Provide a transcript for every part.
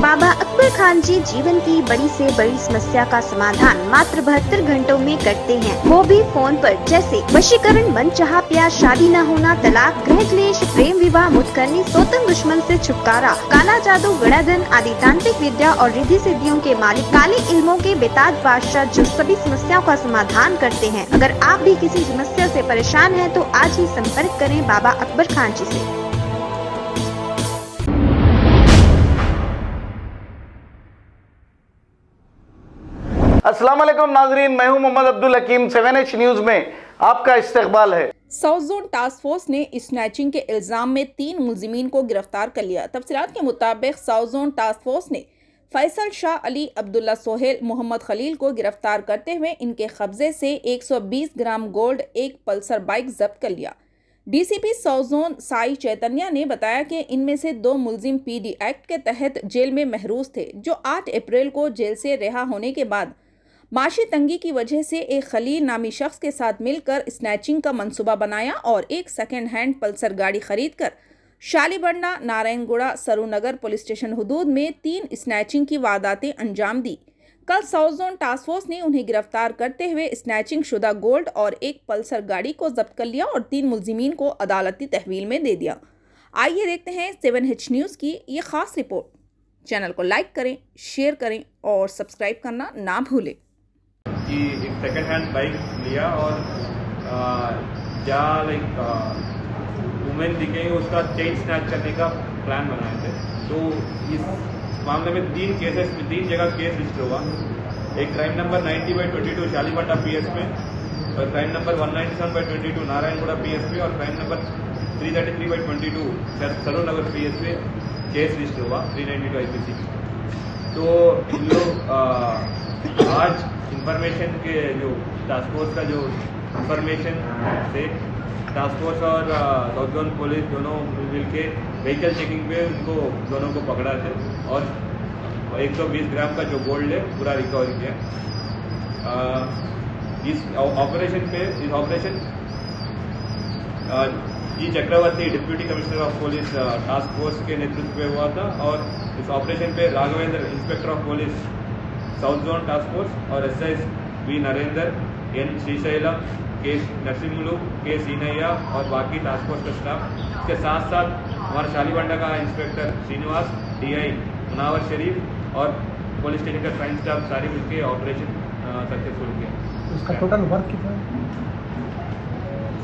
बाबा अकबर खान जी जीवन की बड़ी से बड़ी समस्या का समाधान मात्र 72 घंटों में करते हैं, वो भी फोन पर। जैसे वशीकरण, मनचाहा प्यार, शादी न होना, तलाक, गृह क्लेश, प्रेम विवाह, मुतकरनी, सोतन दुश्मन से छुटकारा, काला जादू, गड़ाधन आदि तांत्रिक विद्या और रिद्धि सिद्धियों के मालिक काले इल्मों के बेताज बादशाह जो सभी समस्याओं का समाधान करते हैं। अगर आप भी किसी समस्या से परेशान हैं तो आज ही संपर्क करें बाबा अकबर खान जी से। अस्सलाम वालेकुम नाजरीन, मैं हूं मोहम्मद अब्दुल हकीम। 7H न्यूज में आपका इस्तकबाल है। साउथ जोन टास्क फोर्स ने स्नैचिंग के इल्जाम में 3 मुलजिमीन को गिरफ्तार कर लिया। तफसीलात के मुताबिक साउथ जोन टास्क फोर्स ने फैसल शाह, अली अब्दुल्ला सोहेल, मोहम्मद खलील को गिरफ्तार करते हुए इनके कब्जे से 120 ग्राम गोल्ड, एक पल्सर बाइक जब्त कर लिया। DCP south zone Sai Chaitanya ने बताया कि इनमें से 2 मुलजिम पीडी एक्ट के तहत जेल में महरूज थे, जो 8 अप्रैल को जेल से रिहा होने के बाद माशी तंगी की वजह से एक खलील नामी शख्स के साथ मिलकर स्नैचिंग का मंसूबा बनाया और एक सेकेंड हैंड पल्सर गाड़ी खरीदकर शालीबंडा, नारायणगुड़ा, सरूनगर पुलिस स्टेशन हुदूद में 3 स्नैचिंग की वारदातें अंजाम दी। कल साउथ जोन टास्क फोर्स ने उन्हें गिरफ्तार करते हुए स्नैचिंग शुदा गोल्ड और एक पल्सर गाड़ी को जब्त कर लिया और 3 मुलजिमीन को अदालती तहवील में दे दिया। आइए देखते हैं 7H न्यूज़ की ये खास रिपोर्ट। चैनल को लाइक करें, शेयर करें और सब्सक्राइब करना ना भूलें। कि एक सेकंड हैंड बाइक लिया और जहाँ वुमेन दिखेंगे उसका चेन स्नैच करने का प्लान बनाए थे। तो इस मामले में 3 केसेस में 3 जगह केस रजिस्टर हुआ। एक क्राइम नंबर 90/22 शालीबंडा पीएस में, और क्राइम नंबर 197/22 नारायणगुड़ा पीएस में, और क्राइम नंबर 333/22 सरूनगर पीएस में केस रजिस्टर हुआ 392 IPC। तो इन लोग आज इंफॉर्मेशन के जो टास्क फोर्स का जो इंफॉर्मेशन से टास्क फोर्स और साउथ जोन पुलिस दोनों मिल के व्हीकल चेकिंग पे उनको दोनों को पकड़ा थे और 120 ग्राम का जो गोल्ड है पूरा रिकवर किया। इस operation G Chakravarti deputy commissioner of police task force के नेतृत्व में हुआ था, और इस ऑपरेशन पे Raghavendra inspector of police south zone task force और SIs V Narendra, N Srisailam, K Narasimhulu, K Seenaiah और बाकी टास्क फोर्स का स्टाफ, इसके साथ साथ हमारा शालीबंडा का इंस्पेक्टर श्रीनिवास, DI मुनावर शरीफ और पुलिस स्टेशन का साइंस स्टाफ सारे मिलकर ऑपरेशन सक्सेसफुल किया। उसका टोटल वर्क कितना है?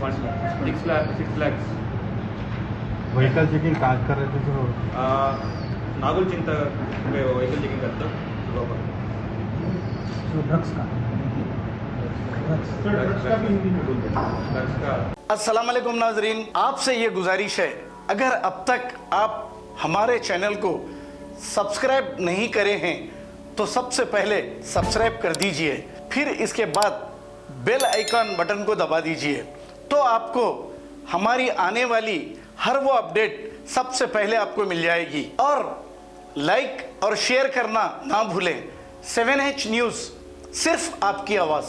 6 लाख। व्हीकल चेकिंग कहाँ कर रहे थे सर? नागुल चिंता में व्हीकल चेकिंग करता सुबह पर। ड्रग्स का अस्सलाम वालेकुम नाजरीन, आपसे ये गुजारिश है, अगर अब तक आप हमारे चैनल को सब्सक्राइब नहीं करे हैं तो सबसे पहले सब्सक्राइब कर दीजिए, फिर इसके बाद बेल आइकन बटन को दबा दीजिए, तो आपको हमारी आने वाली हर वो अपडेट सबसे पहले आपको मिल जाएगी। और लाइक और शेयर करना ना भूलें। 7H न्यूज़, सिर्फ आपकी आवाज़।